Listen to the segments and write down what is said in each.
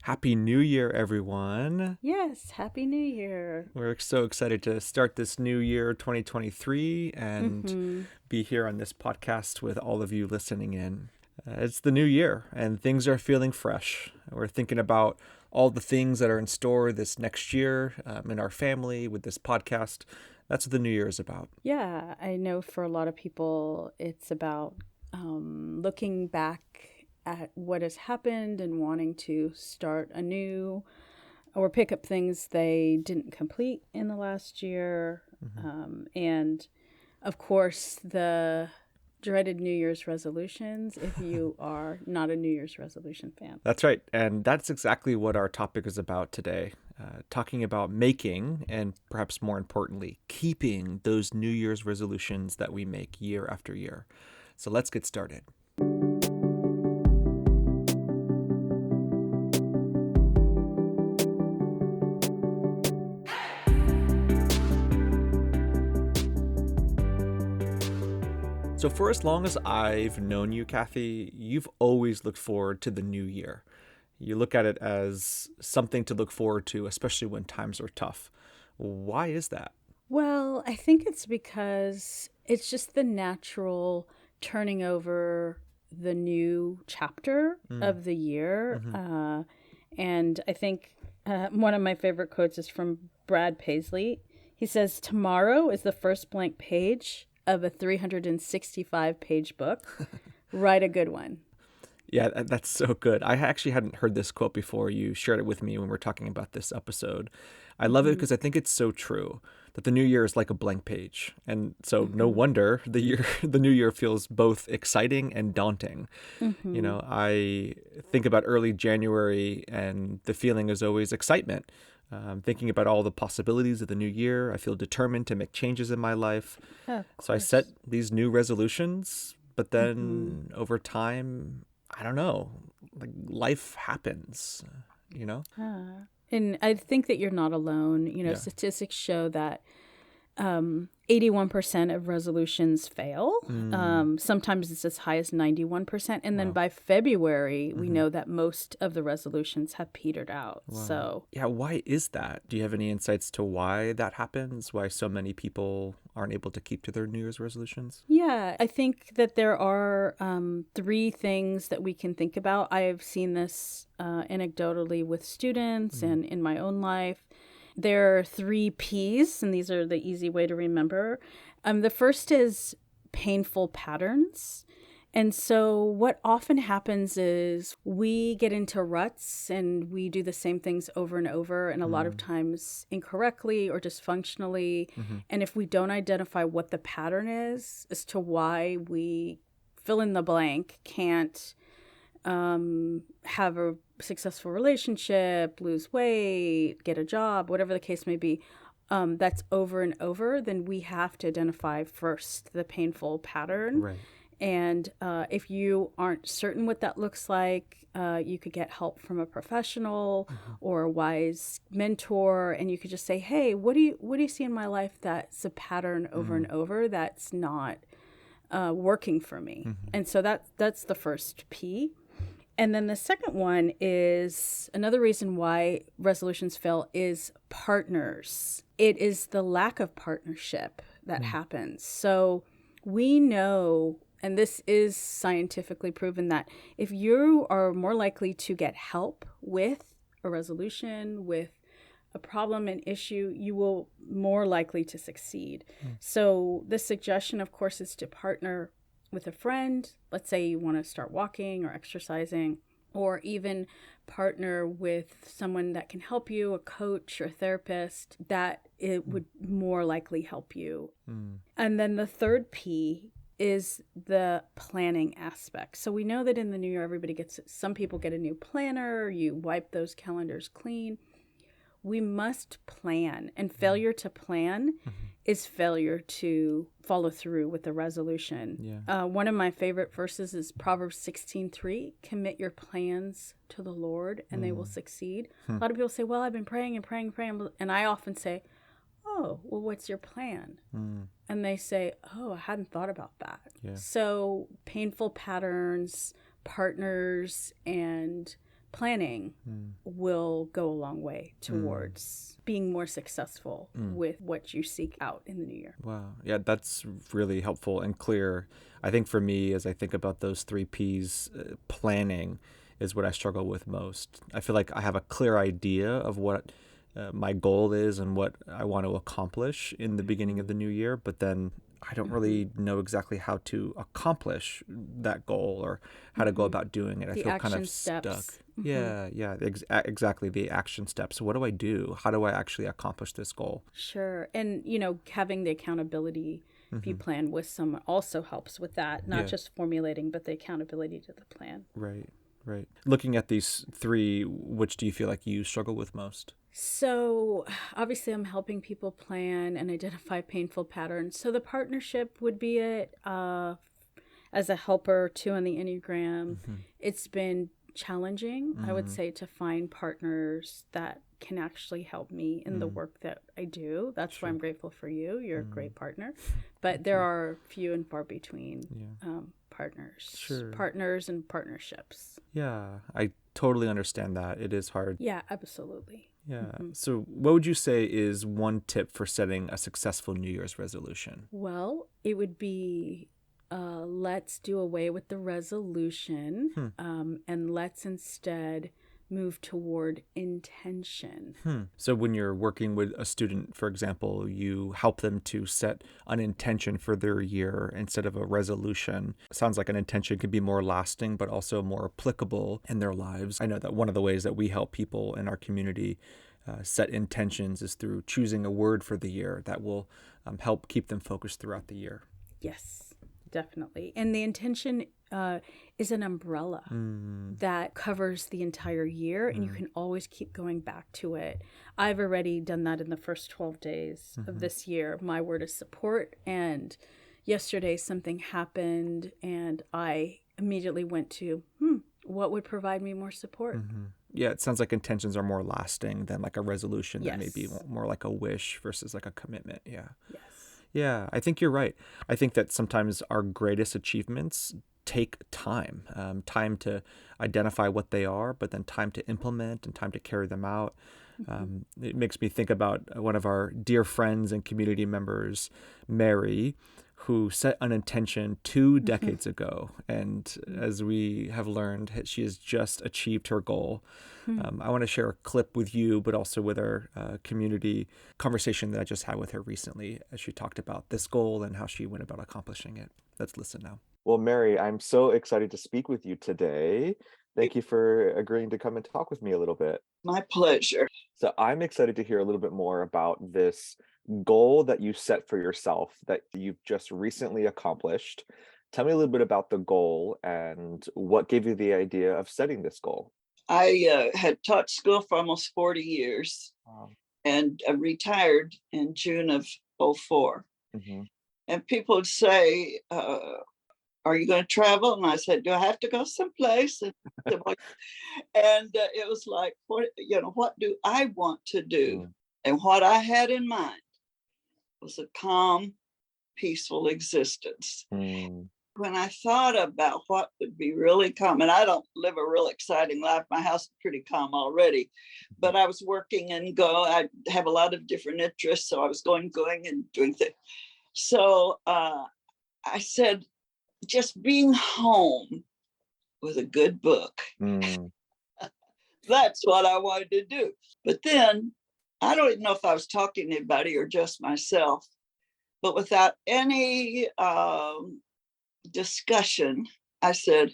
Happy New Year, everyone. Yes, Happy New Year. We're so excited to start this new year, 2023, and Mm-hmm. be here on this podcast with all of you listening in. It's the new year, and things are feeling fresh. We're thinking about all the things that are in store this next year in our family with this podcast. That's what the new year is about. Yeah, I know for a lot of people, it's about looking back at what has happened and wanting to start anew or pick up things they didn't complete in the last year. And of course, the dreaded New Year's resolutions if you are not a New Year's resolution fan. That's right. And that's exactly what our topic is about today. Talking about making and perhaps more importantly, keeping those New Year's resolutions that we make year after year. So let's get started. So for as long as I've known you, Kathy, you've always looked forward to the new year. You look at it as something to look forward to, especially when times are tough. Why is that? Well, I think it's because it's just the natural turning over the new chapter of the year. And I think one of my favorite quotes is from Brad Paisley. He says, "Tomorrow is the first blank page of a 365-page book. Write a good one." Yeah, that's so good. I actually hadn't heard this quote before. You shared it with me when we were talking about this episode. I love it because I think it's so true that the new year is like a blank page. And so no wonder the new year feels both exciting and daunting. You know, I think about early January and the feeling is always excitement. Thinking about all the possibilities of the new year. I feel determined to make changes in my life. Oh, of So I set course. these new resolutions, but then over time, I don't know, like life happens, you know? And I think that you're not alone. Yeah. Statistics show that 81% of resolutions fail. Sometimes it's as high as 91%. And then by February, we know that most of the resolutions have petered out. So, Yeah, why is that? Do you have any insights to why that happens? Why so many people aren't able to keep to their New Year's resolutions? yeah, I think that there are three things that we can think about. I've seen this anecdotally with students and in my own life. There are three P's, and these are the easy way to remember. The first is painful patterns. And so, what often happens is we get into ruts and we do the same things over and over, and a lot of times incorrectly or dysfunctionally. And if we don't identify what the pattern is as to why we fill in the blank, can't have a successful relationship, lose weight, get a job, whatever the case may be, that's over and over, then we have to identify first the painful pattern. Right. And if you aren't certain what that looks like, you could get help from a professional or a wise mentor, and you could just say, "Hey, what do you see in my life that's a pattern over and over that's not working for me?" And so that's the first P. And then the second one is another reason why resolutions fail is partners. It is the lack of partnership that happens. So we know, and this is scientifically proven, that if you are more likely to get help with a resolution, with a problem, an issue, you will more likely to succeed. So the suggestion, of course, is to partner with a friend. Let's say you want to start walking or exercising, or even partner with someone that can help you, a coach or a therapist, that it would more likely help you. And then the third P is the planning aspect. So we know that in the new year, some people get a new planner, you wipe those calendars clean. We must plan, and failure to plan is failure to follow through with the resolution. Yeah. One of my favorite verses is Proverbs 16:3. Commit your plans to the Lord and they will succeed. A lot of people say, "Well, I've been praying and praying and praying." And I often say, "Oh, well, what's your plan?" And they say, "Oh, I hadn't thought about that." Yeah. So painful patterns, partners, and planning Mm. will go a long way towards being more successful with what you seek out in the new year. Wow. Yeah, that's really helpful and clear. I think for me, as I think about those three P's, planning is what I struggle with most. I feel like I have a clear idea of what my goal is and what I want to accomplish in the beginning of the new year, but then I don't really know exactly how to accomplish that goal or how to go about doing it. I The feel kind action of stuck. steps. Yeah, exactly. The action steps. So what do I do? How do I actually accomplish this goal? Sure. And, you know, having the accountability, if you plan with someone, also helps with that. Not Yeah. just formulating, but the accountability to the plan. Right, right. Looking at these three, which do you feel like you struggle with most? So, obviously, I'm helping people plan and identify painful patterns. So, the partnership would be it. As a helper, too, on the Enneagram, it's been challenging, I would say, to find partners that can actually help me in the work that I do. That's why I'm grateful for you. You're a great partner. But there are few and far between partners and partnerships. Yeah, I totally understand that. It is hard. Yeah, absolutely. Yeah. So, what would you say is one tip for setting a successful New Year's resolution? Well, it would be let's do away with the resolution and let's instead move toward intention. So, when you're working with a student, for example, you help them to set an intention for their year instead of a resolution. Sounds like an intention can be more lasting, but also more applicable in their lives. I know that one of the ways that we help people in our community set intentions is through choosing a word for the year that will help keep them focused throughout the year. Yes, definitely. And the intention is an umbrella that covers the entire year, and you can always keep going back to it. I've already done that in the first 12 days of this year. My word is support. And yesterday something happened, and I immediately went to, what would provide me more support? Yeah, it sounds like intentions are more lasting than like a resolution that may be Yes. more like a wish versus like a commitment. Yeah. Yes. Yeah, I think you're right. I think that sometimes our greatest achievements take time, time to identify what they are, but then time to implement and time to carry them out. It makes me think about one of our dear friends and community members, Mary, who set an intention 2 decades ago. And as we have learned, she has just achieved her goal. I want to share a clip with you, but also with our community conversation that I just had with her recently as she talked about this goal and how she went about accomplishing it. Let's listen now. Well, Mary, I'm so excited to speak with you today. Thank you for agreeing to come and talk with me a little bit. My pleasure. So I'm excited to hear a little bit more about this goal that you set for yourself that you've just recently accomplished. Tell me a little bit about the goal and what gave you the idea of setting this goal. I had taught school for almost 40 years Wow. and retired in June of '04. Mm-hmm. And people would say, are you going to travel? And I said, do I have to go someplace? And it was like, what do I want to do? And what I had in mind was a calm, peaceful existence. When I thought about what would be really calm, and I don't live a real exciting life, my house is pretty calm already, but I was working and I have a lot of different interests, so I was going and doing things. So I said, just being home with a good book. That's what I wanted to do. But then I don't even know if I was talking to anybody or just myself, but without any discussion, I said,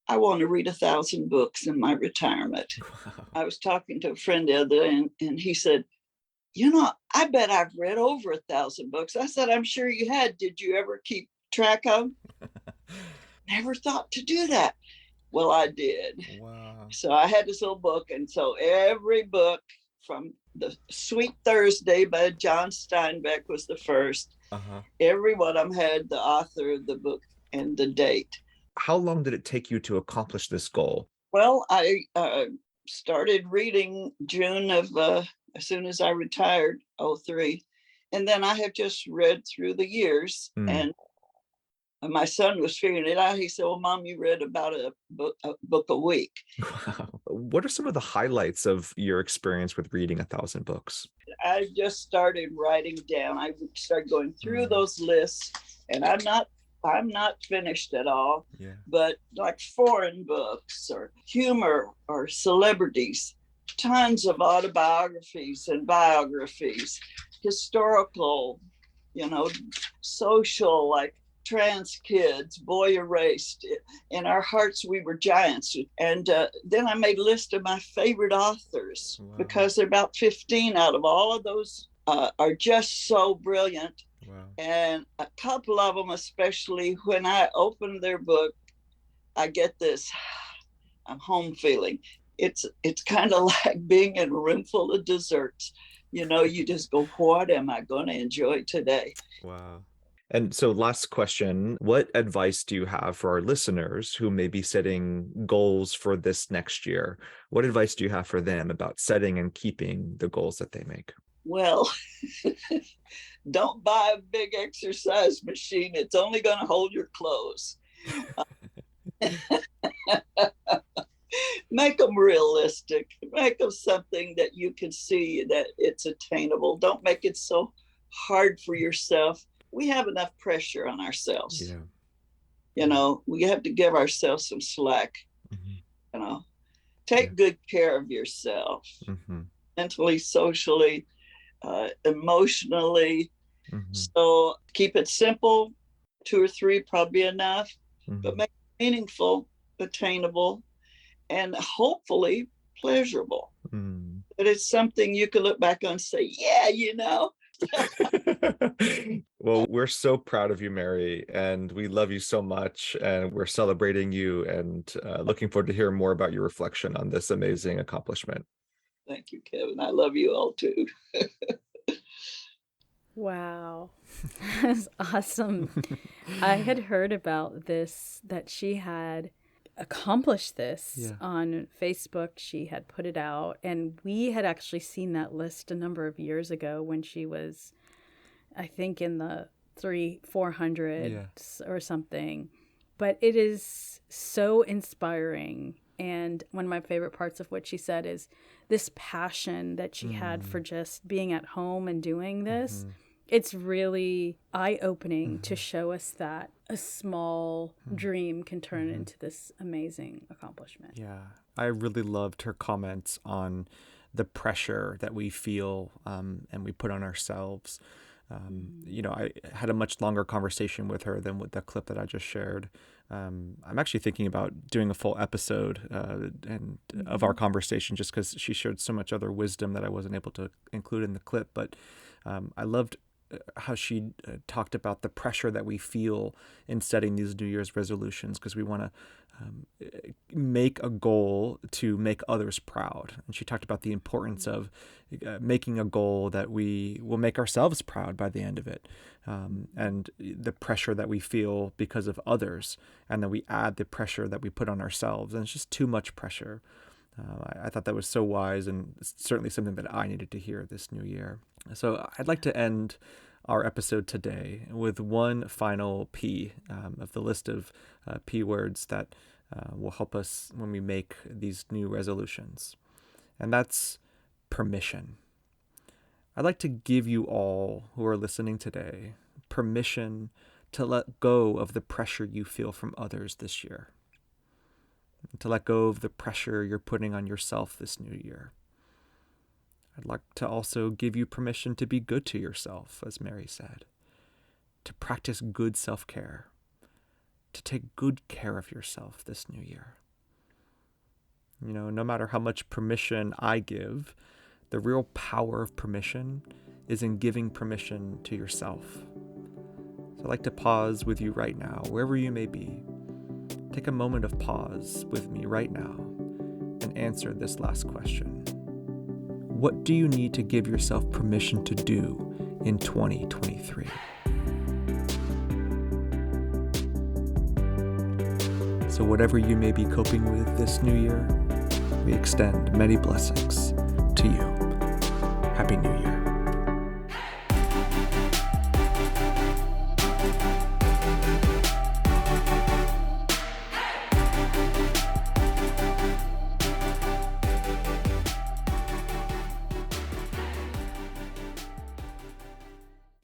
I want to read 1,000 books in my retirement. Wow. I was talking to a friend the other day, and he said, I bet I've read over 1,000 books. I said, I'm sure you had. Did you ever keep track of? Never thought to do that. Well, I did. Wow. So I had this little book. And so every book from the Sweet Thursday by John Steinbeck was the first. Every one of them had the author of the book and the date. How long did it take you to accomplish this goal? Well, I started reading June of, as soon as I retired, '03. And then I have just read through the years. And And my son was figuring it out. He said, well, Mom, you read about a book a week. Wow. What are some of the highlights of your experience with reading 1,000 books? I just started writing down. I started going through those lists, and I'm not finished at all. Yeah. But like foreign books or humor or celebrities, tons of autobiographies and biographies, historical, social, like trans kids, boy erased. In our hearts, we were giants. And then I made a list of my favorite authors. Wow. Because there are about 15 out of all of those are just so brilliant. Wow. And a couple of them, especially when I open their book, I get this, I'm home feeling. It's kind of like being in a room full of desserts. You just go, what am I going to enjoy today? Wow. And so last question, what advice do you have for our listeners who may be setting goals for this next year? What advice do you have for them about setting and keeping the goals that they make? Well, don't buy a big exercise machine. It's only going to hold your clothes. Make them realistic. Make them something that you can see that it's attainable. Don't make it so hard for yourself. We have enough pressure on ourselves. Yeah. We have to give ourselves some slack. Mm-hmm. Take good care of yourself, mentally, socially, emotionally. So keep it simple. 2 or 3 probably enough, but make it meaningful, attainable, and hopefully pleasurable. That it's something you can look back on and say, yeah. Well, we're so proud of you, Mary, and we love you so much, and we're celebrating you and looking forward to hearing more about your reflection on this amazing accomplishment. Thank you, Kevin. I love you all too. Wow. That's awesome. I had heard about this, that she had accomplished this on Facebook. She had put it out, and we had actually seen that list a number of years ago when she was, I think, in the 400 or something. But it is so inspiring. And one of my favorite parts of what she said is this passion that she had for just being at home and doing this. It's really eye-opening to show us that a small dream can turn into this amazing accomplishment. Yeah, I really loved her comments on the pressure that we feel and we put on ourselves. I had a much longer conversation with her than with the clip that I just shared. I'm actually thinking about doing a full episode of our conversation, just because she shared so much other wisdom that I wasn't able to include in the clip. But I loved how she talked about the pressure that we feel in setting these New Year's resolutions, because we want to make a goal to make others proud. And she talked about the importance of making a goal that we will make ourselves proud by the end of it, and the pressure that we feel because of others, and then we add the pressure that we put on ourselves, and it's just too much pressure. I thought that was so wise, and certainly something that I needed to hear this new year. So I'd like to end our episode today with one final P of the list of P words that will help us when we make these new resolutions. And that's permission. I'd like to give you all who are listening today permission to let go of the pressure you feel from others this year, to let go of the pressure you're putting on yourself this new year. I'd like to also give you permission to be good to yourself, as Mary said, to practice good self-care, to take good care of yourself this new year. No matter how much permission I give, the real power of permission is in giving permission to yourself. So I'd like to pause with you right now, wherever you may be. Take a moment of pause with me right now and answer this last question. What do you need to give yourself permission to do in 2023? So whatever you may be coping with this new year, we extend many blessings to you. Happy New Year.